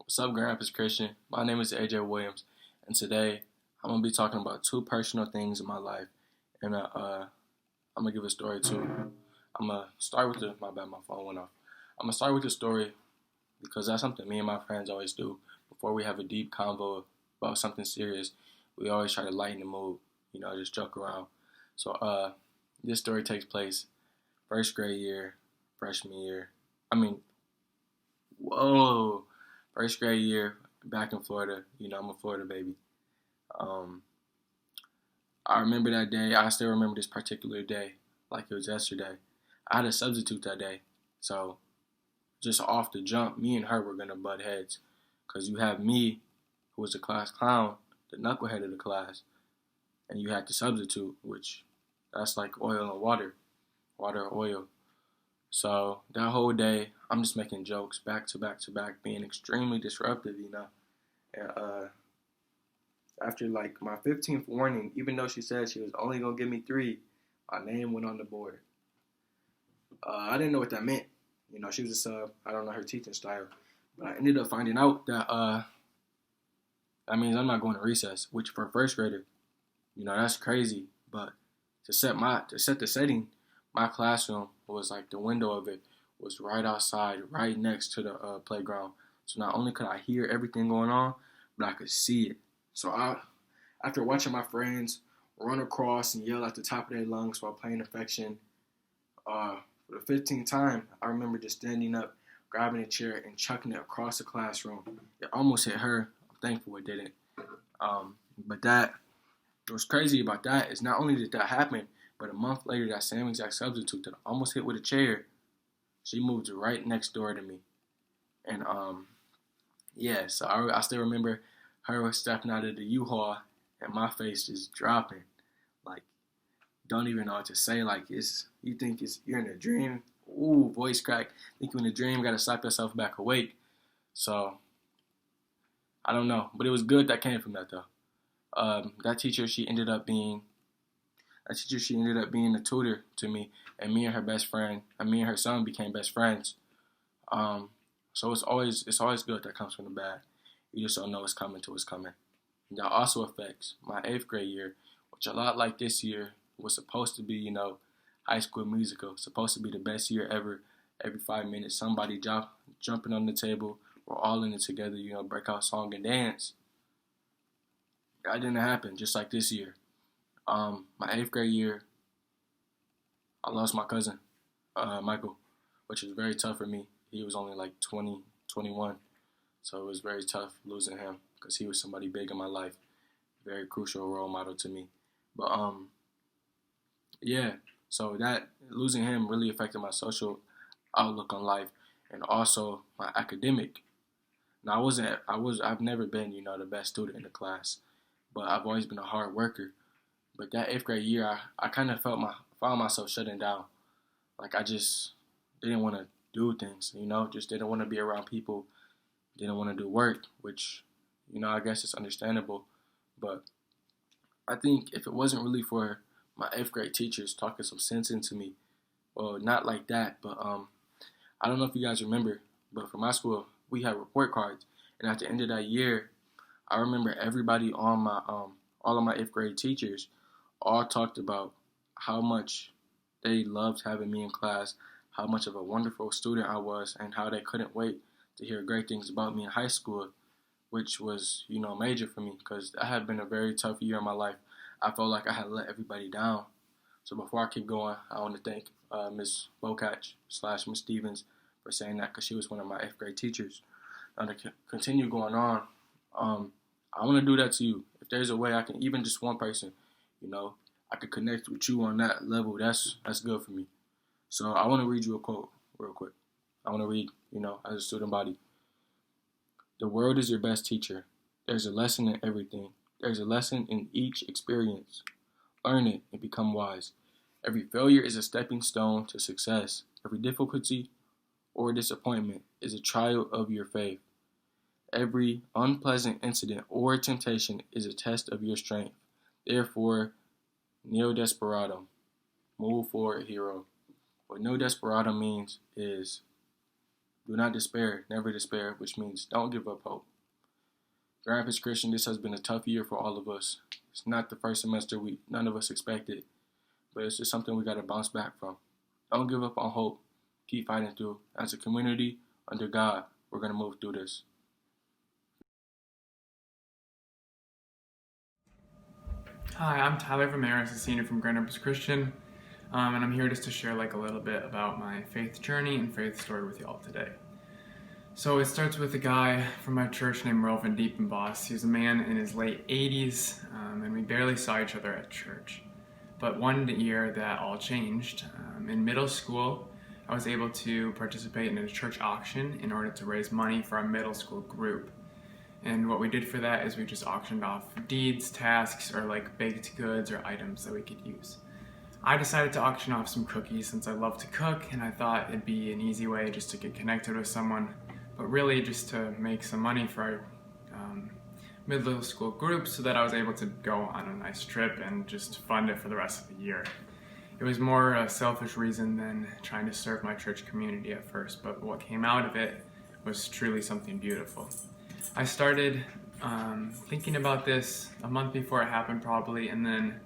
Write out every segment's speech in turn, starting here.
What's up, Grandpa's Christian? My name is AJ Williams, and today I'm gonna be talking about two personal things in my life, and I'm gonna give a story too. I'm gonna start with my bad, my phone went off. I'm gonna start with the story because that's something me and my friends always do. Before we have a deep convo about something serious, we always try to lighten the mood, just joke around. So this story takes place first grade year, freshman year. I mean, whoa, first grade year back in Florida. I'm a Florida baby. Um, I remember that day. I still remember this particular day like it was yesterday. I had a substitute that day, so just off the jump, me and her were gonna butt heads, cause you have me, who was the class clown, the knucklehead of the class, and you had the substitute, which that's like oil and water, water or oil. So that whole day, I'm just making jokes back to back to back, being extremely disruptive. And after like my 15th warning, even though she said she was only gonna give me three, my name went on the board. I didn't know what that meant. She was a sub. I don't know her teaching style, but I ended up finding out that that means I'm not going to recess, which for a first grader, that's crazy. But to set the setting, my classroom was like the window of it was right outside, right next to the playground. So not only could I hear everything going on, but I could see it. So after watching my friends run across and yell at the top of their lungs while playing affection, for the 15th time, I remember just standing up, grabbing a chair, and chucking it across the classroom. It almost hit her. I'm thankful it didn't. But what's crazy about that is not only did that happen, but a month later, that same exact substitute that I almost hit with a chair, she moved right next door to me. And yeah, so I still remember her stepping out of the U-Haul and my face just dropping. Like, don't even know what to say. Like, you think you're in a dream. Ooh, voice crack. Think you're in a dream, gotta slap yourself back awake. So, I don't know. But it was good that came from that, though. That teacher, she ended up being a tutor to me, and me and her best friend, and me and her son became best friends. Um, so it's always good that comes from the bad. You just don't know what's coming till it's coming. And that also affects my eighth grade year, which a lot like this year was supposed to be, High School Musical, supposed to be the best year ever. Every 5 minutes, somebody jumping on the table, we're all in it together, break out song and dance. That didn't happen, just like this year. My eighth grade year, I lost my cousin, Michael, which was very tough for me. He was only like 20, 21, so it was very tough losing him because he was somebody big in my life, very crucial role model to me. But yeah, so that losing him really affected my social outlook on life and also my academic. Now I've never been, the best student in the class, but I've always been a hard worker. But that eighth grade year, I kind of found myself shutting down. Like I just didn't want to do things, just didn't want to be around people, didn't want to do work, which, I guess it's understandable. But I think if it wasn't really for my eighth grade teachers talking some sense into me, well, not like that, but I don't know if you guys remember, but for my school, we had report cards, and at the end of that year, I remember everybody on my all of my eighth grade teachers all talked about how much they loved having me in class, how much of a wonderful student I was, and how they couldn't wait to hear great things about me in high school, which was, major for me because that had been a very tough year in my life. I felt like I had let everybody down. So before I keep going, I want to thank Ms. Bokach / Ms. Stevens for saying that because she was one of my eighth grade teachers. Now to continue going on, I want to do that to you. If there's a way I can, even just one person, I could connect with you on that level, that's good for me. So I want to read you a quote real quick. I want to read, as a student body. The world is your best teacher. There's a lesson in everything. There's a lesson in each experience. Learn it and become wise. Every failure is a stepping stone to success. Every difficulty or disappointment is a trial of your faith. Every unpleasant incident or temptation is a test of your strength. Therefore, neo desperado, move forward, hero. What neo desperado means is Do not despair, never despair, which means don't give up hope. Grand Rapids Christian, this has been a tough year for all of us. It's not the first semester none of us expected, but it's just something we got to bounce back from. Don't give up on hope. Keep fighting through. As a community, under God, we're going to move through this. Hi, I'm Tyler Ramirez, a senior from Grand Rapids Christian, and I'm here just to share a little bit about my faith journey and faith story with y'all today. So it starts with a guy from my church named Merle Van Diepenbos. He's a man in his late 80s, and we barely saw each other at church. But one year that all changed. In middle school, I was able to participate in a church auction in order to raise money for our middle school group. And what we did for that is we just auctioned off deeds, tasks, or baked goods or items that we could use. I decided to auction off some cookies since I love to cook, and I thought it'd be an easy way just to get connected with someone, but really just to make some money for our middle school group so that I was able to go on a nice trip and just fund it for the rest of the year. It was more a selfish reason than trying to serve my church community at first, but what came out of it was truly something beautiful. I started thinking about this a month before it happened probably, and then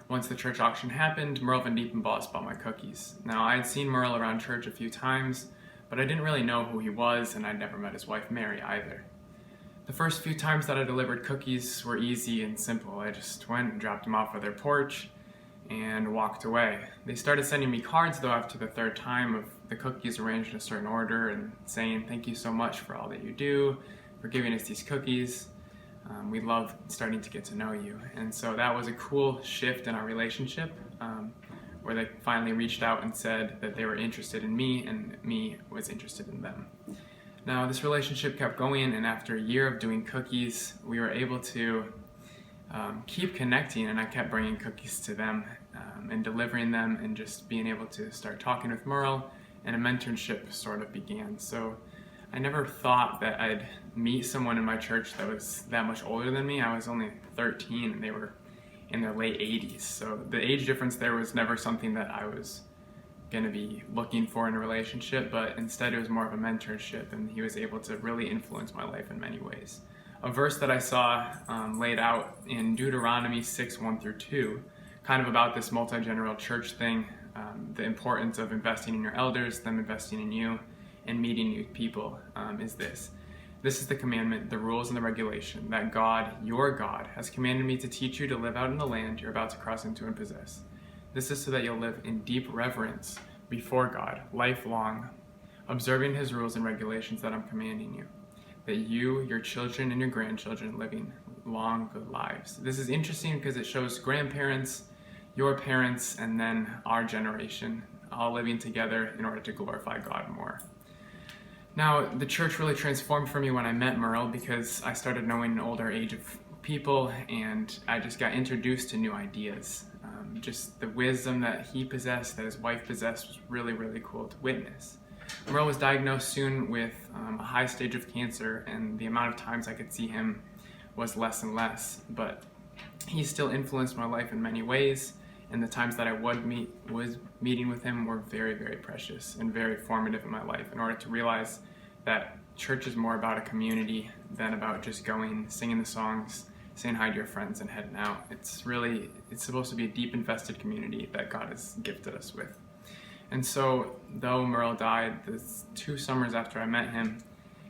once the church auction happened, Merle Van Diepenbos bought my cookies. Now, I had seen Merle around church a few times, but I didn't really know who he was, and I'd never met his wife Mary either. The first few times that I delivered cookies were easy and simple. I just went and dropped them off at their porch and walked away. They started sending me cards though after the third time of the cookies arranged in a certain order and saying, "Thank you so much for all that you do, for giving us these cookies. We love starting to get to know you." And so that was a cool shift in our relationship, where they finally reached out and said that they were interested in me and me was interested in them. Now this relationship kept going, and after a year of doing cookies, we were able to keep connecting, and I kept bringing cookies to them and delivering them and just being able to start talking with Merle, and a mentorship sort of began. So I never thought that I'd meet someone in my church that was that much older than me. I was only 13 and they were in their late 80s. So the age difference there was never something that I was going to be looking for in a relationship, but instead it was more of a mentorship, and he was able to really influence my life in many ways. A verse that I saw laid out in Deuteronomy 6:1-2, kind of about this multi-general church thing, the importance of investing in your elders, them investing in you, and meeting new people, is this. This is the commandment, the rules, and the regulation that God, your God, has commanded me to teach you to live out in the land you're about to cross into and possess. This is so that you'll live in deep reverence before God, lifelong, observing his rules and regulations that I'm commanding you, that you, your children, and your grandchildren living long, good lives. This is interesting because it shows grandparents, your parents, and then our generation all living together in order to glorify God more. Now, the church really transformed for me when I met Merle, because I started knowing an older age of people, and I just got introduced to new ideas. Just the wisdom that he possessed, that his wife possessed, was really, really cool to witness. Merle was diagnosed soon with a high stage of cancer, and the amount of times I could see him was less and less, but he still influenced my life in many ways, and the times that I was meeting with him were very, very precious and very formative in my life, in order to realize that church is more about a community than about just going, singing the songs, saying hi to your friends, and heading out. It's supposed to be a deep, invested community that God has gifted us with. And so, though Merle died the 2 summers after I met him,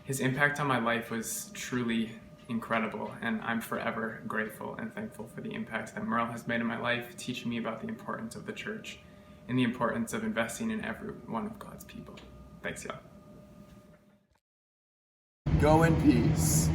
his impact on my life was truly incredible, and I'm forever grateful and thankful for the impact that Merle has made in my life, teaching me about the importance of the church and the importance of investing in every one of God's people. Thanks, y'all. Go in peace.